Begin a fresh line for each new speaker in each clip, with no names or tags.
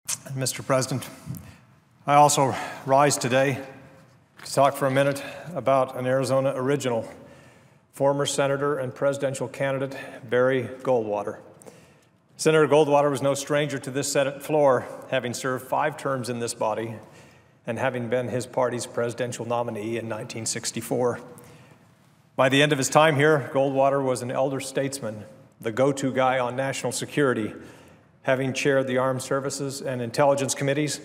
Mr. President, I also rise today to talk for a minute about an Arizona original, former Senator and presidential candidate Barry Goldwater. Senator Goldwater was no stranger to this Senate floor, having served 5 terms in this body and having been his party's presidential nominee in 1964. By the end of his time here, Goldwater was an elder statesman, the go-to guy on national security, having chaired the Armed Services and Intelligence Committees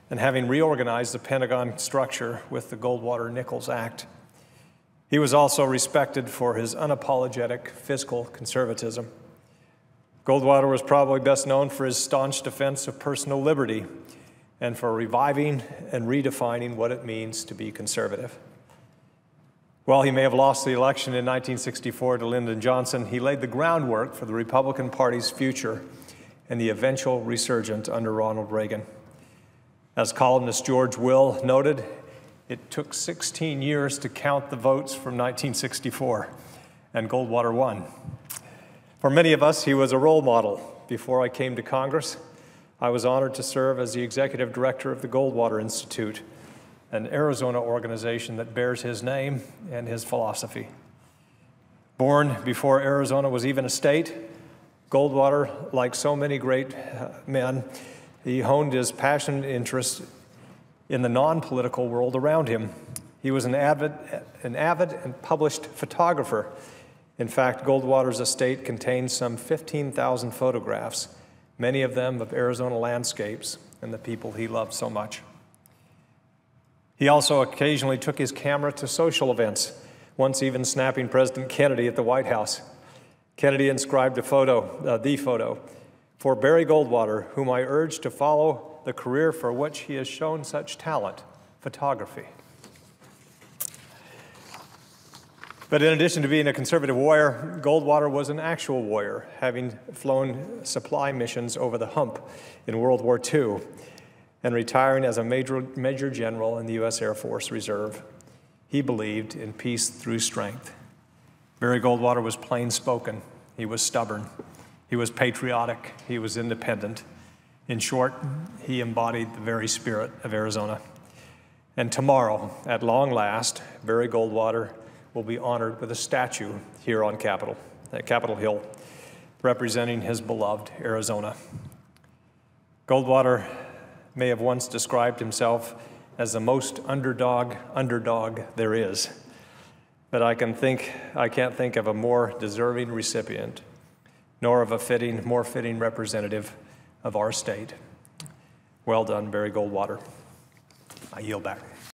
and having reorganized the Pentagon structure with the Goldwater-Nichols Act. He was also respected for his unapologetic fiscal conservatism. Goldwater was probably best known for his staunch defense of personal liberty and for reviving and redefining what it means to be conservative. While he may have lost the election in 1964 to Lyndon Johnson, he laid the groundwork for the Republican Party's future and the eventual resurgence under Ronald Reagan. As columnist George Will noted, it took 16 years to count the votes from 1964, and Goldwater won. For many of us, he was a role model. Before I came to Congress, I was honored to serve as the executive director of the Goldwater Institute, an Arizona organization that bears his name and his philosophy. Born before Arizona was even a state, Goldwater, like so many great men, he honed his passionate interest in the non-political world around him. He was an avid and published photographer. In fact, Goldwater's estate contains some 15,000 photographs, many of them of Arizona landscapes and the people he loved so much. He also occasionally took his camera to social events, once even snapping President Kennedy at the White House. Kennedy inscribed the photo, "For Barry Goldwater, whom I urge to follow the career for which he has shown such talent, photography." But in addition to being a conservative warrior, Goldwater was an actual warrior, having flown supply missions over the hump in World War II and retiring as a major general in the U.S. Air Force Reserve. He believed in peace through strength. Barry Goldwater was plain-spoken. He was stubborn. He was patriotic. He was independent. In short, he embodied the very spirit of Arizona. And tomorrow, at long last, Barry Goldwater will be honored with a statue here on Capitol Hill, representing his beloved Arizona. Goldwater may have once described himself as the most underdog there is, but I can't think of a more deserving recipient, nor of a more fitting representative of our state. Well done, Barry Goldwater. I yield back.